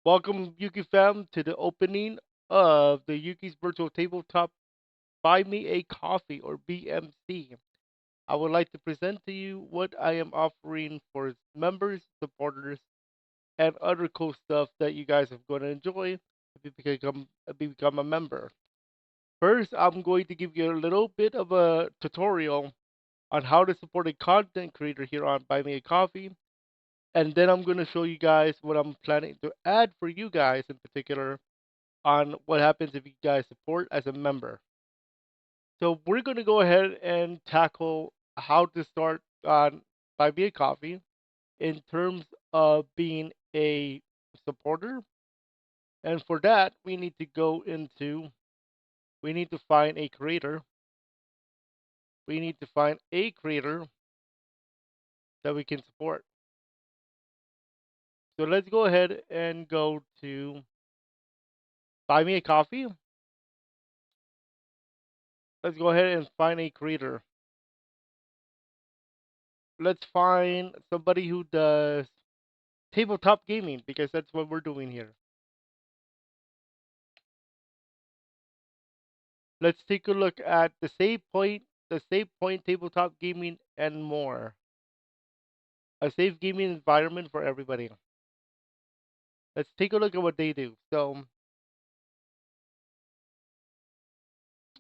Welcome, Yuki fam, to the opening of the Yuki's Virtual Tabletop Buy Me a Coffee or BMC. I would like to present to you what I am offering for members, supporters, and other cool stuff that you guys are going to enjoy if you become a member. First, I'm going to give you a little bit of a tutorial on how to support a content creator here on Buy Me a Coffee. And then I'm going to show you guys what I'm planning to add for you guys in particular on what happens if you guys support as a member. So we're going to go ahead and tackle how to start on Buy Me a Coffee in terms of being a supporter. And for that, we need to find a creator. We need to find a creator that we can support. So let's go ahead and go to Buy Me a Coffee. Let's go ahead and find a creator. Let's find somebody who does tabletop gaming because that's what we're doing here. Let's take a look at the save point tabletop gaming and more. A safe gaming environment for everybody. Let's take a look at what they do. So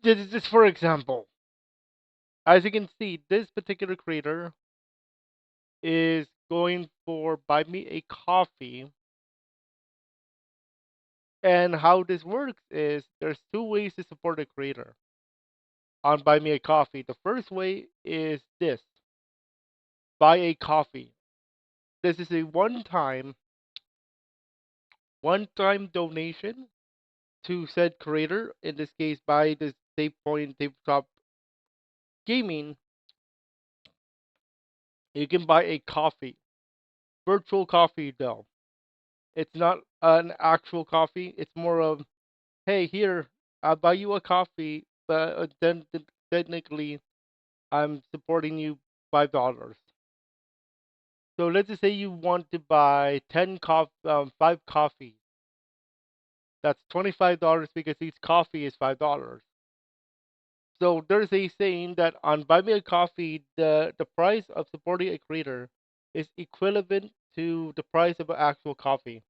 this is just for example. As you can see, this particular creator is going for buy me a coffee. And how this works is there's two ways to support a creator on buy me a coffee. The first way is this: buy a coffee. This is a one time donation to said creator. In this case, by the Save Point Tabletop Gaming, you can buy a coffee, virtual coffee though. It's not an actual coffee. It's more of, hey, here, I'll buy you a coffee, but then technically I'm supporting you $5. So let's just say you want to buy 5 coffees. That's $25 because each coffee is $5. So there's a saying that on Buy Me a Coffee, the price of supporting a creator is equivalent to the price of an actual coffee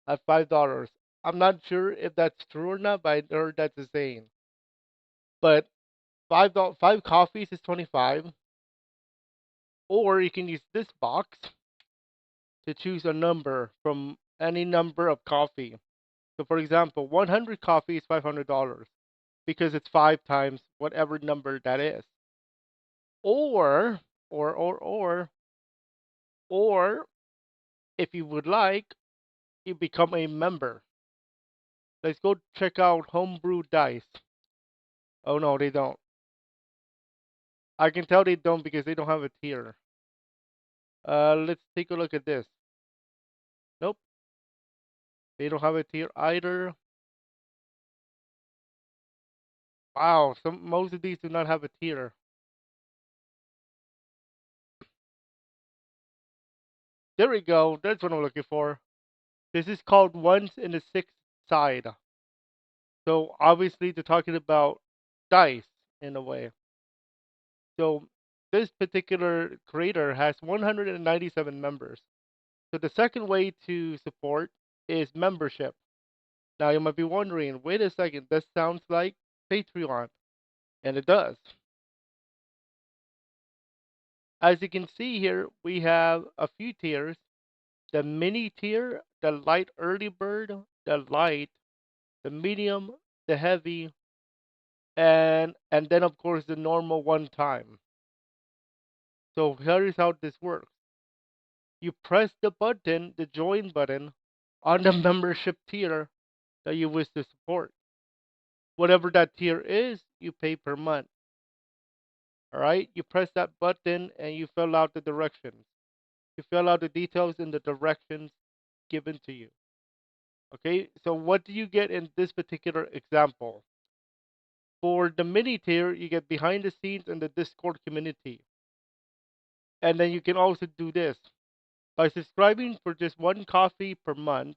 at $5. I'm not sure if that's true or not, but I heard that's a saying. But five coffees is 25, or you can use this box to choose a number from any number of coffee. So for example, 100 coffee is $500 because it's 5 times whatever number that is. Or, or, or, or, or, if you would like, you become a member. Let's go check out Homebrew Dice. Oh no, they don't. I can tell they don't because they don't have a tier. Let's take a look at this. Nope, they don't have a tier either. Wow, most of these do not have a tier. There we go. That's what I'm looking for. This is called Once in the Sixth Side. So obviously they're talking about dice in a way. So this particular creator has 197 members. So the second way to support is membership. Now you might be wondering, wait a second, this sounds like Patreon. And it does. As you can see here, we have a few tiers. The mini tier, the light early bird, the light, the medium, the heavy, and then of course the normal one time. So here is how this works. You press the button, the join button, on the membership tier that you wish to support. Whatever that tier is, you pay per month. All right, you press that button and you fill out the directions. You fill out the details in the directions given to you. Okay, so what do you get in this particular example? For the mini tier, you get behind the scenes in the Discord community. And then you can also do this. By subscribing for just one coffee per month,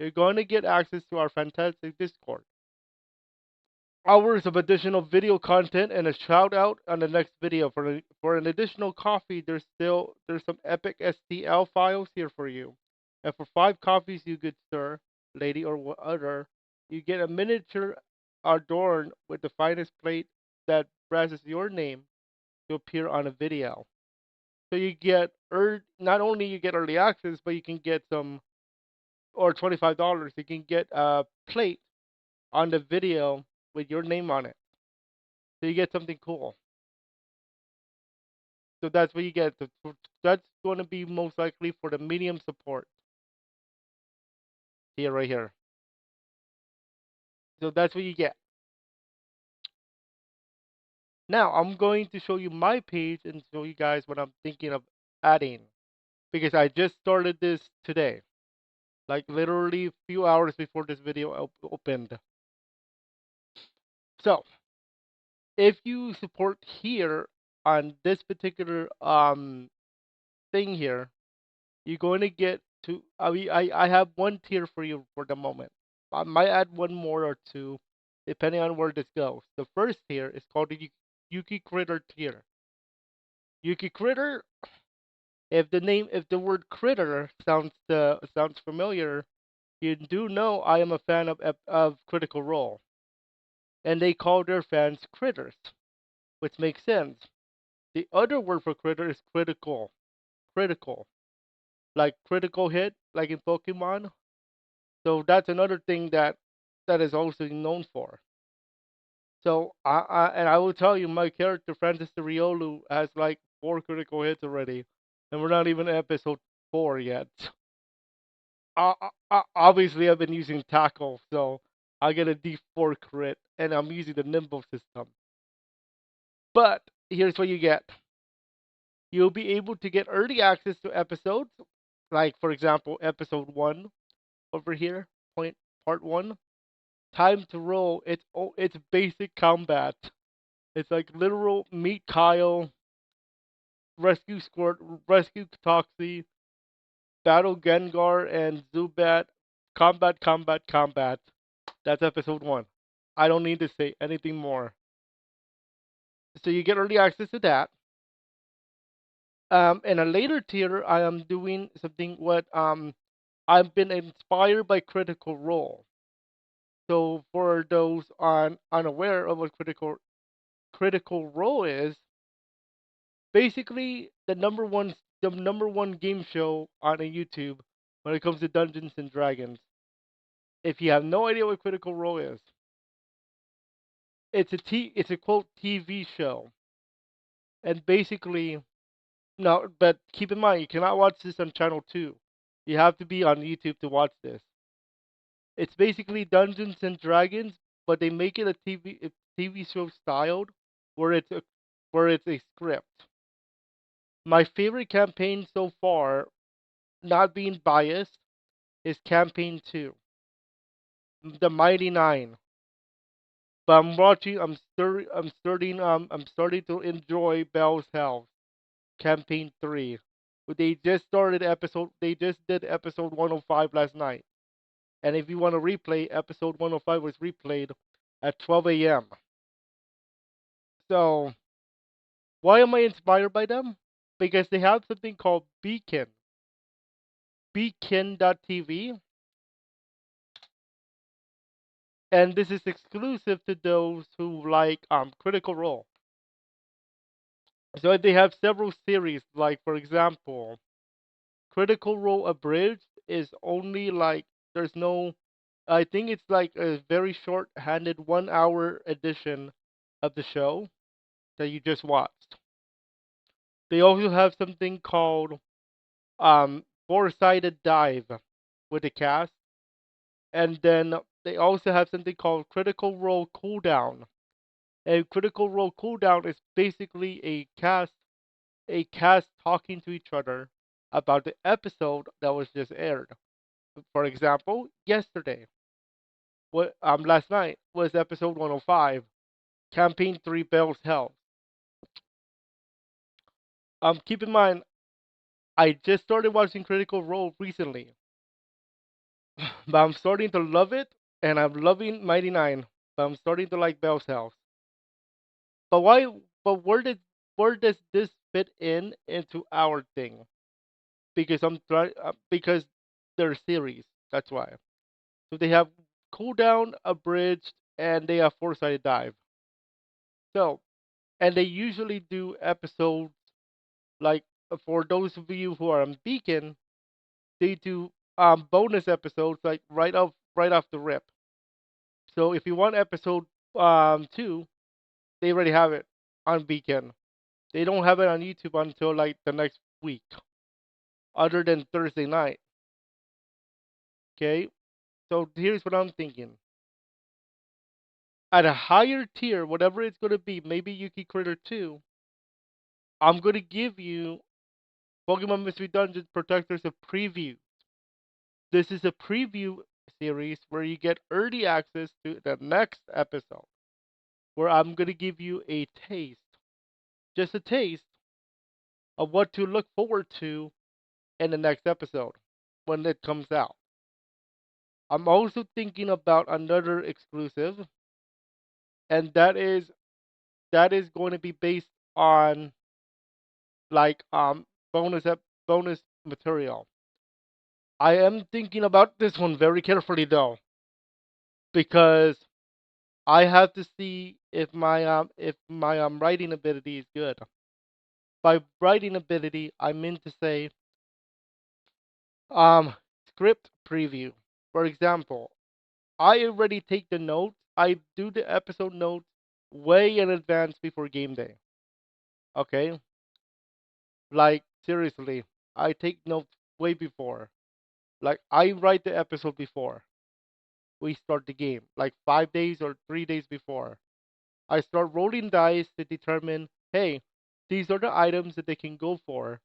you're going to get access to our fantastic Discord, hours of additional video content, and a shout out on the next video. For an additional coffee, there's some epic STL files here for you. And for 5 coffees, you good sir, lady, or other, you get a miniature adorned with the finest plate that presses your name to appear on a video. So you get not only you get early access, but you can get some or $25. You can get a plate on the video with your name on it. So you get something cool. So that's what you get. That's going to be most likely for the medium support here, right here. So that's what you get. Now I'm going to show you my page and show you guys what I'm thinking of adding because I just started this today, like literally a few hours before this video opened. So if you support here on this particular thing here, you're going to get to. I have one tier for you for the moment. I might add one more or two, depending on where this goes. The first tier is called the Yuuki Critter tier. Yuuki Critter. If the word critter sounds familiar, you do know I am a fan of Critical Role, and they call their fans critters, which makes sense. The other word for critter is critical, like critical hit, like in Pokemon. So that's another thing that is also known for. So I will tell you, my character Francis de Riolu has like 4 critical hits already, and we're not even episode 4 yet. Obviously, I've been using tackle, so I get a D4 crit, and I'm using the nimble system. But here's what you get: you'll be able to get early access to episodes, like for example, episode 1 over here, part 1. Time to roll. It's basic combat. It's like literal meet Kyle, rescue Squirt, rescue Toxie, battle Gengar and Zubat, combat. That's episode 1. I don't need to say anything more. So you get early access to that. In a later tier, I am doing something what I've been inspired by Critical Role. So for those unaware of what Critical Role is, basically the number one game show on a YouTube when it comes to Dungeons and Dragons. If you have no idea what Critical Role is, it's a quote TV show, and basically no, but keep in mind you cannot watch this on channel 2. You have to be on YouTube to watch this. It's basically Dungeons and Dragons, but they make it a TV show styled where it's a script. My favorite campaign so far, not being biased, is campaign 2, the Mighty Nine. But I'm starting to enjoy Bell's House, campaign 3. They just did episode 105 last night. And if you want to replay, episode 105 was replayed at 12 a.m. So, why am I inspired by them? Because they have something called Beacon.tv, and this is exclusive to those who like Critical Role. So they have several series, like for example, Critical Role Abridged is only like there's no, I think it's like a very short-handed 1 hour edition of the show that you just watched. They also have something called Four-Sided Dive with the cast, and then they also have something called Critical Role Cooldown. And Critical Role Cooldown is basically a cast talking to each other about the episode that was just aired. For example, yesterday, last night was episode 105, Campaign 3 Bell's Health. Keep in mind, I just started watching Critical Role recently, but I'm starting to love it, and I'm loving Mighty Nine, but I'm starting to like Bell's House. But why? But where does this fit in into our thing? Because I'm trying because they're series. That's why. So they have cooldown, abridged, and they have four-sided dive. So and they usually do episodes like for those of you who are on Beacon, they do bonus episodes like right off the rip. So if you want episode two, they already have it on Beacon. They don't have it on YouTube until like the next week, other than Thursday night. Okay, so here's what I'm thinking. At a higher tier, whatever it's gonna be, maybe Yuki Critter 2, I'm gonna give you Pokemon Mystery Dungeon Protectors a preview. This is a preview series where you get early access to the next episode, where I'm gonna give you a taste, just a taste of what to look forward to in the next episode when it comes out. I'm also thinking about another exclusive, and that is going to be based on like bonus material. I am thinking about this one very carefully though, because I have to see if my writing ability is good. By writing ability, I mean to say um script preview. For example, I already take the notes. I do the episode notes way in advance before game day. Okay? Like seriously, I take notes way before. Like I write the episode before we start the game, like 5 days or 3 days before. I start rolling dice to determine, hey, these are the items that they can go for,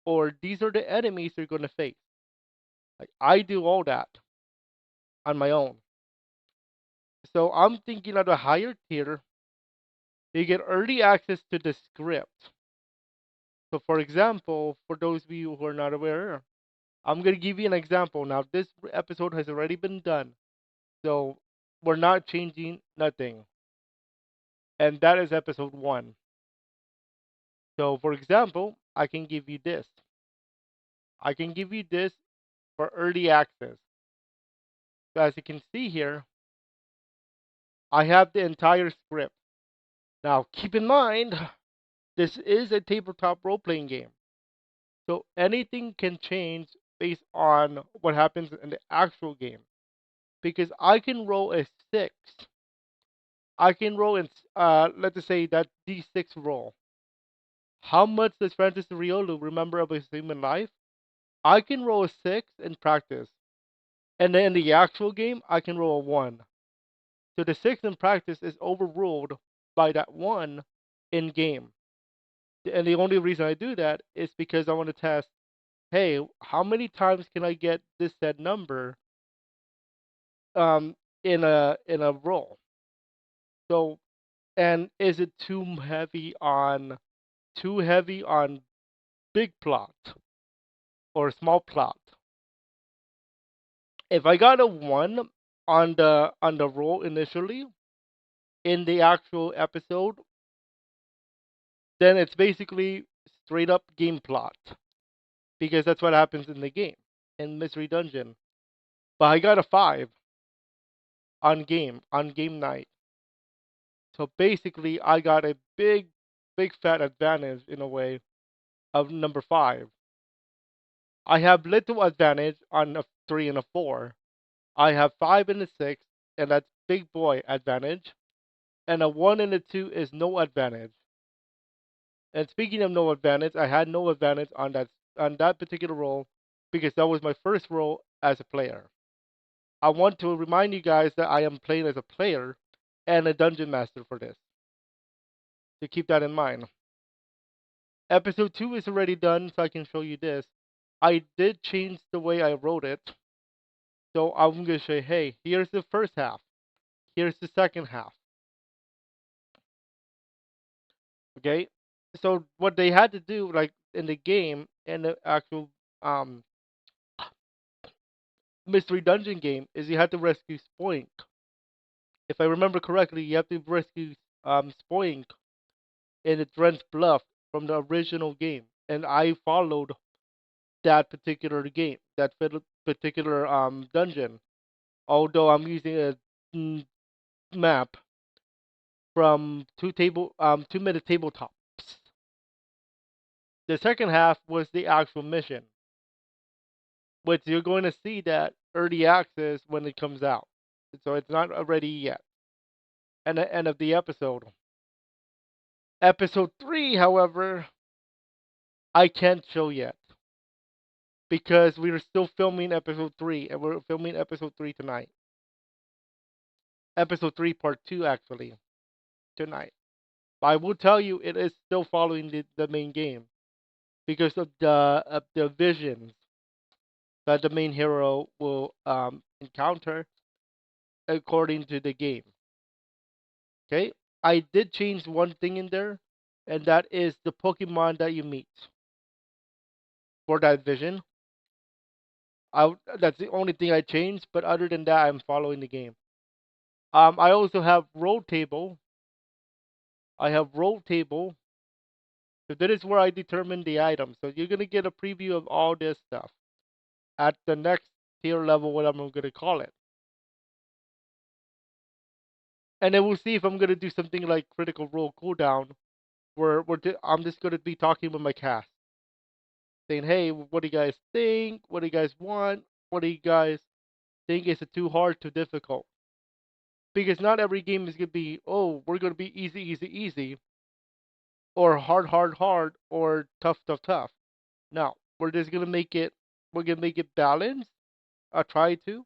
or these are the enemies they're gonna face. Like I do all that on my own. So I'm thinking at a higher tier, you get early access to the script. So for example, for those of you who are not aware, I'm gonna give you an example. Now this episode has already been done, so we're not changing nothing. And that is episode one. So for example, I can give you this. I can give you this for early access. So as you can see here, I have the entire script. Now keep in mind, this is a tabletop role playing game. So anything can change based on what happens in the actual game. Because I can roll a six. I can roll in, let's just say that D6 roll. How much does Francis Riolu remember of his human life? I can roll a six in practice. And then in the actual game, I can roll a one. So the six in practice is overruled by that one in game. And the only reason I do that is because I want to test, hey, how many times can I get this said number um in a roll? So and is it too heavy on big plot or small plot? If I got a one on the roll initially in the actual episode, then it's basically straight up game plot because that's what happens in the game in Mystery Dungeon. But I got a five on game night. So basically, I got a big fat advantage in a way of number five. I have little advantage on a three and a four. I have five and a six, and that's big boy advantage. And a one and a two is no advantage. And speaking of no advantage, I had no advantage on that particular role because that was my first role as a player. I want to remind you guys that I am playing as a player and a dungeon master for this. To keep that in mind. Episode 2 is already done, so I can show you this. I did change the way I wrote it. So I'm going to say, hey, here's the first half. Here's the second half. Okay? So what they had to do, like in the game and the actual um mystery dungeon game is you have to rescue Spoink. If I remember correctly, you have to rescue Spoink in its Drent's Bluff from the original game, and I followed that particular game, that particular dungeon. Although I'm using a mm, map from 2 minute tabletops. The second half was the actual mission, which you're going to see that early access when it comes out. So it's not ready yet. And the end of the episode. Episode 3, however, I can't show yet because we are still filming episode 3 and we're filming episode 3 tonight. Episode 3 part 2 actually tonight. But I will tell you it is still following the main game because of the visions that the main hero will encounter according to the game. Okay, I did change one thing in there, and that is the Pokemon that you meet for that vision. That's the only thing I changed, but other than that, I'm following the game. I also have roll table. I have roll table. So that is where I determine the item. So you're gonna get a preview of all this stuff at the next tier level, what I'm gonna call it. And then we'll see if I'm gonna do something like critical role cooldown, where I'm just gonna be talking with my cast, saying, "Hey, what do you guys think? What do you guys want? What do you guys think? Is it too hard, too difficult?" Because not every game is gonna be, "Oh, we're gonna be easy, easy, easy," or hard, hard, hard, or tough, tough, tough. No, we're just gonna make it. We're gonna make it balanced. I try to,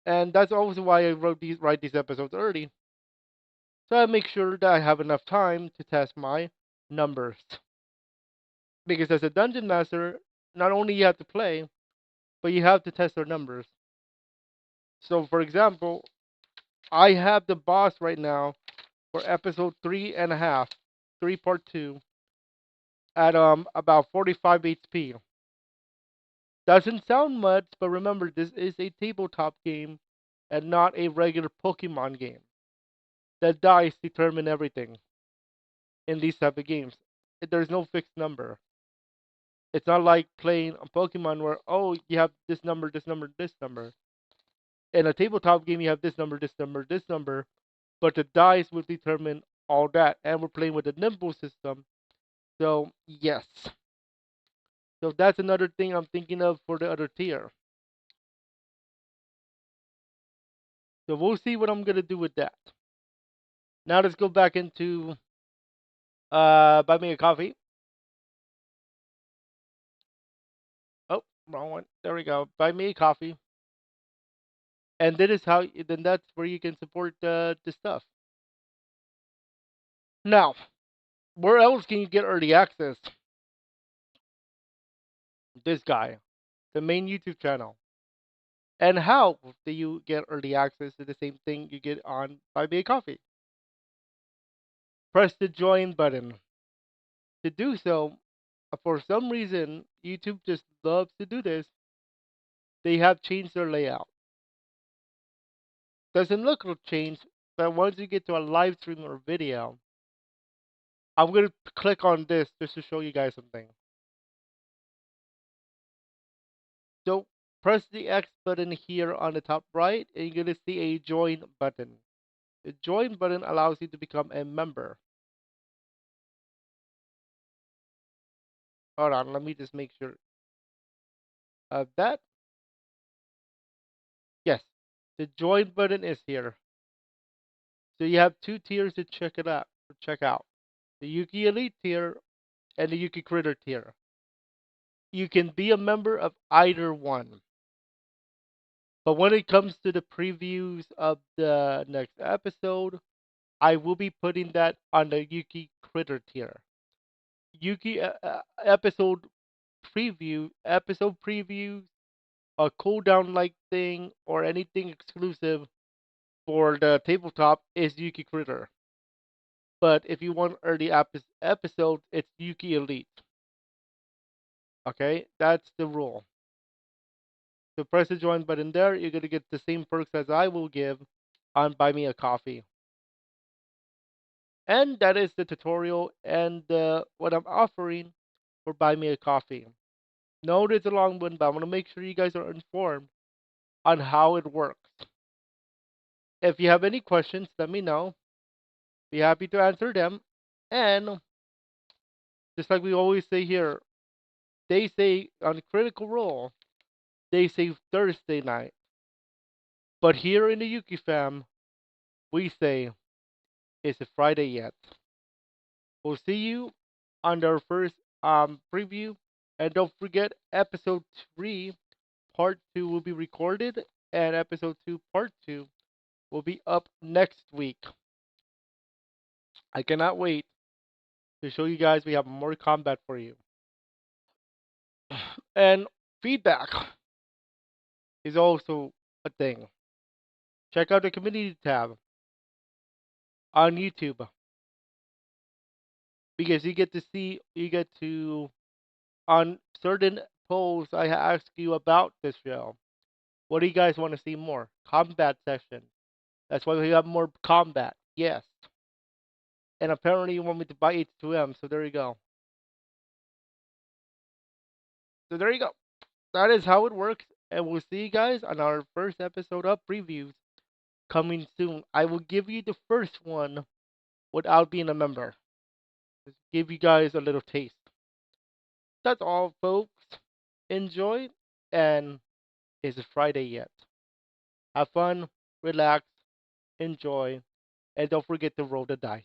and that's also why I write these episodes early, so I make sure that I have enough time to test my numbers. Because as a dungeon master, not only you have to play, but you have to test their numbers. So, for example, I have the boss right now for episode 3.5, 3 part 2, at about 45 HP. Doesn't sound much, but remember this is a tabletop game and not a regular Pokemon game. The dice determine everything in these type of games. There's no fixed number. It's not like playing a Pokemon where, oh, you have this number, this number, this number. In a tabletop game you have this number, this number, this number, but the dice will determine all that. And we're playing with the nimble system. So yes. So that's another thing I'm thinking of for the other tier. So we'll see what I'm gonna do with that. Now let's go back into buy me a coffee. Oh, wrong one. There we go. Buy me a coffee. And that is how. Then that's where you can support the stuff. Now, where else can you get early access? This guy, the main YouTube channel. And how do you get early access to the same thing you get on Buy Me a Coffee? Press the join button. To do so, for some reason, YouTube just loves to do this. They have changed their layout. Doesn't look like change, but once you get to a live stream or video, I'm gonna click on this just to show you guys something. So press the X button here on the top right, and you're gonna see a join button. The join button allows you to become a member. Hold on, let me just make sure of that. Yes, the join button is here. So you have two tiers to check it out. Check out the Yuuki Elite tier and the Yuuki Critter tier. You can be a member of either one. But when it comes to the previews of the next episode, I will be putting that on the Yuuki Critter tier. Yuuki episode previews, a cooldown like thing, or anything exclusive for the tabletop is Yuuki Critter. But if you want early episodes, it's Yuuki Elite. Okay, that's the rule. So press the join button there. You're gonna get the same perks as I will give on Buy Me a Coffee. And that is the tutorial and what I'm offering for Buy Me a Coffee. No, it's a long one, but I want to make sure you guys are informed on how it works. If you have any questions, let me know. Be happy to answer them. And just like we always say here, they say on Critical Role, they say Thursday night. But here in the Yuuki fam, we say, is it Friday yet? We'll see you on our first preview. And don't forget, episode 3, part 2 will be recorded, and episode 2, part 2 will be up next week. I cannot wait to show you guys we have more combat for you. And feedback is also a thing. Check out the community tab on YouTube because you get to, on certain polls, I ask you about this show. What do you guys want to see more? Combat session. That's why we have more combat. Yes. And apparently you want me to buy H2M, so there you go. So there you go. That is how it works. And we'll see you guys on our first episode of previews coming soon. I will give you the first one without being a member. Just give you guys a little taste. That's all, folks. Enjoy, and is it Friday yet? Have fun, relax, enjoy, and don't forget to roll the dice.